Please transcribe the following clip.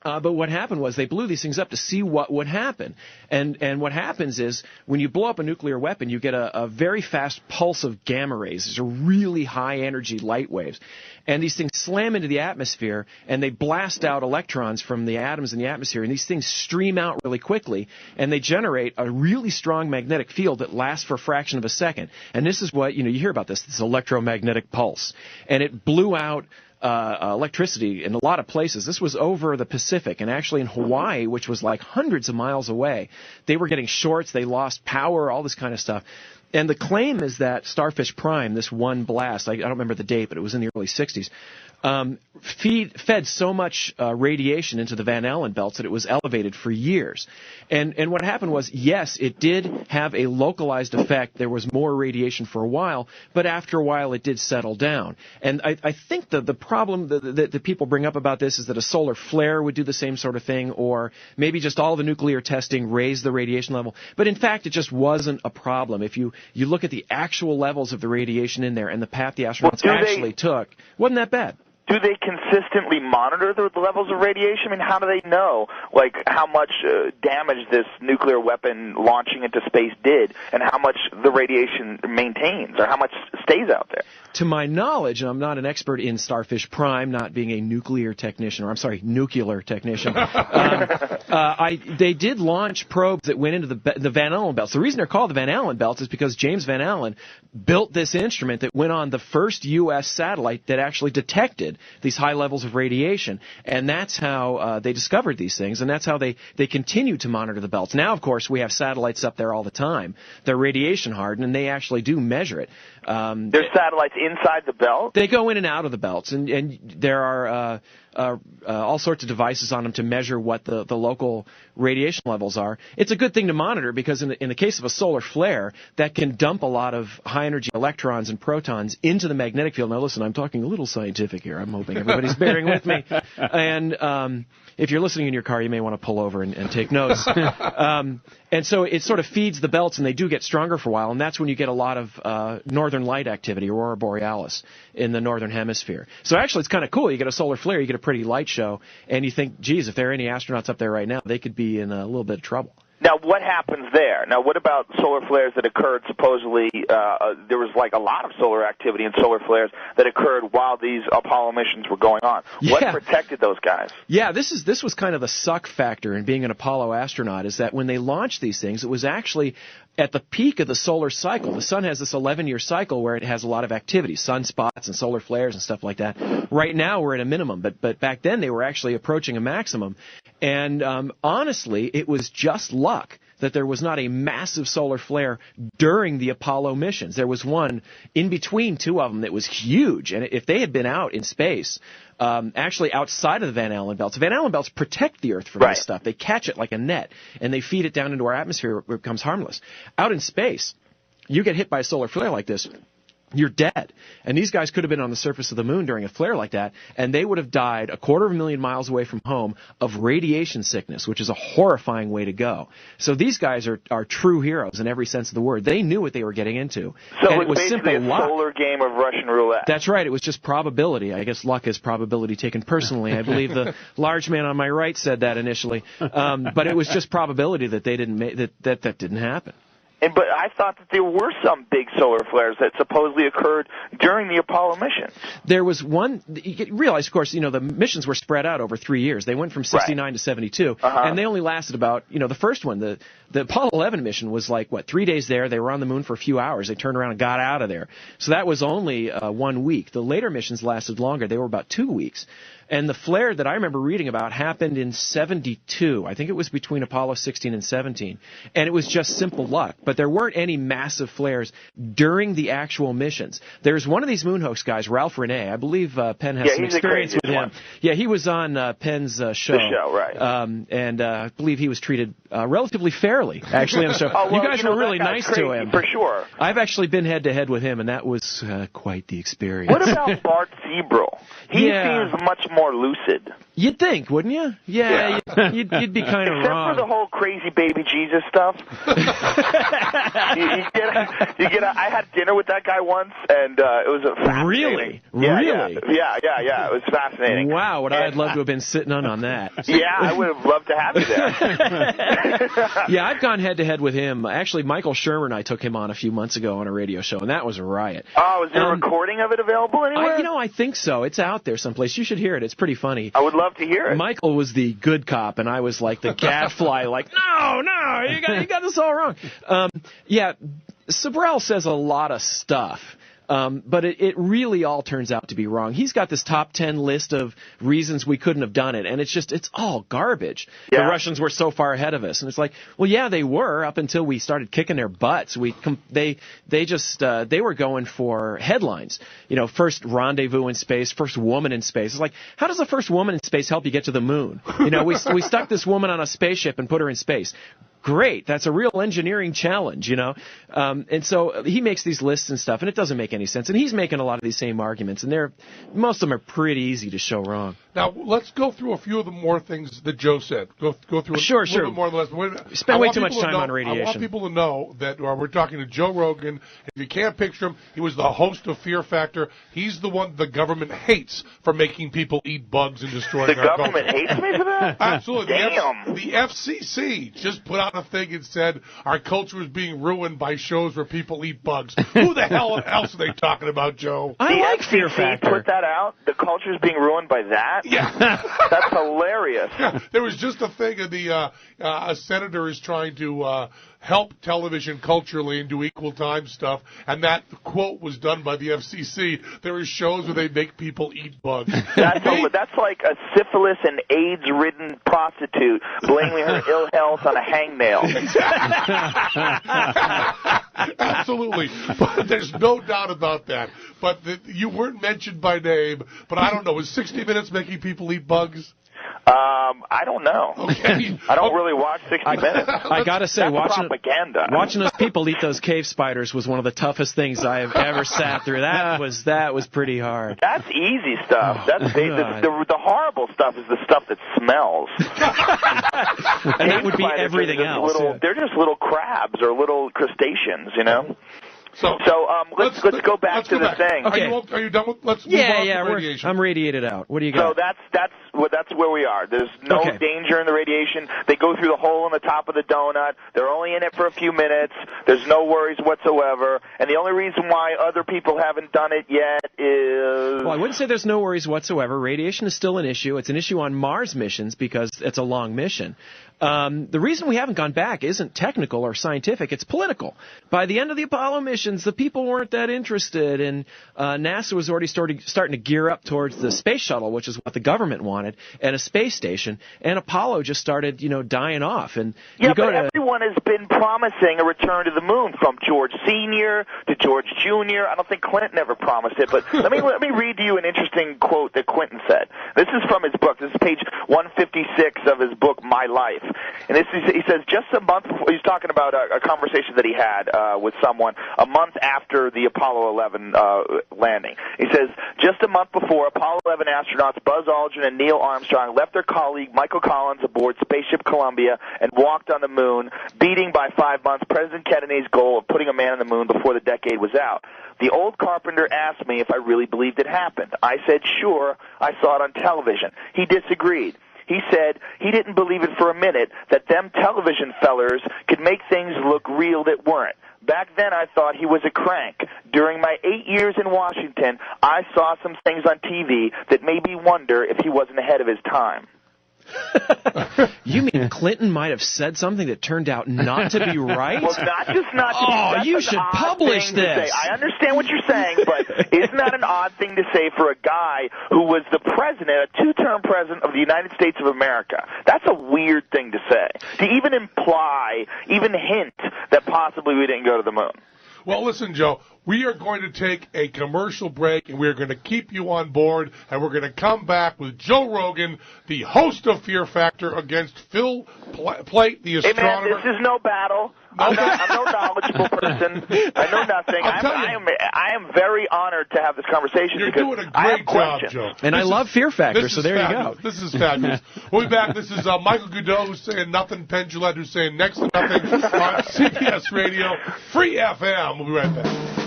But what happened was they blew these things up to see what would happen. And what happens is when you blow up a nuclear weapon, you get a very fast pulse of gamma rays. These are really high-energy light waves. And these things slam into the atmosphere, and they blast out electrons from the atoms in the atmosphere. And these things stream out really quickly, and they generate a really strong magnetic field that lasts for a fraction of a second. And this is what, you hear about this electromagnetic pulse. And it blew out electricity in a lot of places. This was over the Pacific, and actually in Hawaii, which was like hundreds of miles away, they were getting shorts, they lost power, all this kind of stuff. And the claim is that Starfish Prime, this one blast, I don't remember the date, but it was in the early 60s, fed so much radiation into the Van Allen belts that it was elevated for years. And what happened was, yes, it did have a localized effect. There was more radiation for a while, but after a while it did settle down. And I think the problem that people bring up about this is that a solar flare would do the same sort of thing, or maybe just all the nuclear testing raised the radiation level. But in fact, it just wasn't a problem. If you look at the actual levels of the radiation in there and the path the astronauts actually took, wasn't that bad. Do they consistently monitor the levels of radiation? I mean, how do they know, like, how much damage this nuclear weapon launching into space did, and how much the radiation maintains, or how much stays out there? To my knowledge, and I'm not an expert in Starfish Prime, not being a nuclear technician, they did launch probes that went into the Van Allen belts. The reason they're called the Van Allen belts is because James Van Allen built this instrument that went on the first U.S. satellite that actually detected these high levels of radiation, and that's how they discovered these things, and that's how they continue to monitor the belts. Now, of course, we have satellites up there all the time. They're radiation hardened, and they actually do measure it. There's satellites inside the belt? They go in and out of the belts, and there are all sorts of devices on them to measure what the local radiation levels are. It's a good thing to monitor because in the case of a solar flare, that can dump a lot of high-energy electrons and protons into the magnetic field. Now, listen, I'm talking a little scientific here. I'm hoping everybody's bearing with me. And if you're listening in your car, you may want to pull over and take notes. And so it sort of feeds the belts, and they do get stronger for a while, and that's when you get a lot of northern light activity, aurora borealis, in the northern hemisphere. So actually, it's kind of cool. You get a solar flare, you get a pretty light show, and you think, geez, if there are any astronauts up there right now, they could be in a little bit of trouble. Now, what happens there? Now, what about solar flares that occurred supposedly, there was like a lot of solar activity and solar flares that occurred while these Apollo missions were going on. Yeah. What protected those guys? Yeah, this was kind of the suck factor in being an Apollo astronaut, is that when they launched these things, it was actually at the peak of the solar cycle. The sun has this 11-year cycle where it has a lot of activity, sunspots and solar flares and stuff like that. Right now we're at a minimum, but back then they were actually approaching a maximum. And honestly, it was just luck that there was not a massive solar flare during the Apollo missions. There was one in between two of them that was huge, and if they had been out in space, actually outside of the Van Allen belts protect the Earth from this stuff. They catch it like a net, and they feed it down into our atmosphere where it becomes harmless. Out in space, you get hit by a solar flare like this, you're dead. And these guys could have been on the surface of the moon during a flare like that, and they would have died 250,000 miles away from home of radiation sickness, which is a horrifying way to go. So these guys are true heroes in every sense of the word. They knew what they were getting into. So and it was basically a solar game of Russian roulette. That's right. It was just probability. I guess luck is probability taken personally. I believe the large man on my right said that initially. But it was just probability that they didn't that didn't happen. But I thought that there were some big solar flares that supposedly occurred during the Apollo mission. There was one. You realize, of course, the missions were spread out over 3 years. They went from 69 to 72, and they only lasted about, the first one, the Apollo 11 mission was like, 3 days there. They were on the moon for a few hours. They turned around and got out of there. So that was only 1 week. The later missions lasted longer. They were about 2 weeks. And the flare that I remember reading about happened in 72. I think it was between Apollo 16 and 17. And it was just simple luck. But there weren't any massive flares during the actual missions. There's one of these moon hoax guys, Ralph Renee. I believe Penn has some experience with him. Yeah, he was on Penn's show. The show, right. And I believe he was treated relatively fairly, actually, on the show. You guys were really nice to him. For sure. I've actually been head-to-head with him, and that was quite the experience. What about Bart Zebrel? He seems much more lucid. You'd think, wouldn't you? Yeah. You'd be kind of wrong. Except for the whole crazy baby Jesus stuff. I had dinner with that guy once, and it was fascinating. Really? Yeah. It was fascinating. Wow, I'd love to have been sitting on that. Yeah, I would have loved to have you there. Yeah, I've gone head-to-head with him. Actually, Michael Shermer and I took him on a few months ago on a radio show, and that was a riot. Oh, is there a recording of it available anywhere? I think so. It's out there someplace. You should hear it. It's pretty funny. I would love to hear it. Michael was the good cop, and I was like the gadfly, like, no, you got this all wrong. Sabrell says a lot of stuff. But it really all turns out to be wrong. He's got this top 10 list of reasons we couldn't have done it, and it's all garbage. Yeah. The Russians were so far ahead of us, and it's like, well, yeah, they were up until we started kicking their butts. They were going for headlines. First rendezvous in space, first woman in space. It's like, how does the first woman in space help you get to the moon? We stuck this woman on a spaceship and put her in space. Great. That's a real engineering challenge, And so he makes these lists and stuff, and it doesn't make any sense. And he's making a lot of these same arguments, and most of them are pretty easy to show wrong. Now, let's go through a few of the more things that Joe said. Go through sure. A little bit more than less. Spend way too much time on radiation. I want people to know that we're talking to Joe Rogan. If you can't picture him, he was the host of Fear Factor. He's the one the government hates for making people eat bugs and destroying our culture. The government hates me for that? Absolutely. Damn. The FCC just put out a thing and said our culture is being ruined by shows where people eat bugs. Who the hell else are they talking about, Joe? I like Fear Factor. Put that out? The culture is being ruined by that? Yeah. That's hilarious. Yeah, there was just a thing of a senator is trying to help television culturally and do equal time stuff, and that quote was done by the FCC. There are shows where they make people eat bugs. That's like a syphilis and AIDS-ridden prostitute blaming her ill health on a hangnail. Absolutely. But there's no doubt about that. But you weren't mentioned by name, but I don't know. Is 60 Minutes making people eat bugs? I don't know. Okay. I don't really watch 60 Minutes. I gotta say, watching those people eat those cave spiders was one of the toughest things I have ever sat through. That was pretty hard. That's easy stuff. The horrible stuff is the stuff that smells. And that would be everything else. They're just little crabs or little crustaceans, So let's go back to the thing. Okay. Are you done with? Let's move on to radiation. I'm radiated out. What do you got? So that's where we are. There's no danger in the radiation. They go through the hole in the top of the donut. They're only in it for a few minutes. There's no worries whatsoever. And the only reason why other people haven't done it yet is... Well, I wouldn't say there's no worries whatsoever. Radiation is still an issue. It's an issue on Mars missions because it's a long mission. The reason we haven't gone back isn't technical or scientific. It's political. By the end of the Apollo missions, the people weren't that interested, and NASA was already starting to gear up towards the space shuttle, which is what the government wanted, and a space station. And Apollo just started, dying off. And everyone has been promising a return to the moon, from George Sr. to George Jr. I don't think Clinton ever promised it, but let me read to you an interesting quote that Clinton said. This is from his book. This is page 156 of his book, My Life. And he says, just a month before, he's talking about a conversation that he had with someone a month after the Apollo 11 landing. He says, just a month before, Apollo 11 astronauts Buzz Aldrin and Neil Armstrong left their colleague Michael Collins aboard Spaceship Columbia and walked on the moon, beating by 5 months President Kennedy's goal of putting a man on the moon before the decade was out. The old carpenter asked me if I really believed it happened. I said, sure, I saw it on television. He disagreed. He said he didn't believe it for a minute that them television fellers could make things look real that weren't. Back then I thought he was a crank. During my 8 years in Washington, I saw some things on TV that made me wonder if he wasn't ahead of his time. You mean Clinton might have said something that turned out not to be right? Well, not just. You should publish this. I understand what you're saying, but isn't that an odd thing to say for a guy who was the president, a two-term president of the United States of America? That's a weird thing to say. To even imply, even hint that possibly we didn't go to the moon. Well, listen, Joe, we are going to take a commercial break, and we're going to keep you on board, and we're going to come back with Joe Rogan, the host of Fear Factor, against Phil Plait, the astronomer. Hey, man, this is no battle. I'm no knowledgeable person. I know nothing. I am very honored to have this conversation. You're because doing a I have great job, questions. Joe. And I love Fear Factor, so there fabulous. you go. This is fabulous. We'll be back. This is Michael Goudreau who's saying nothing, Penn Jillette who's saying next to nothing on CBS Radio, Free FM. We'll be right back.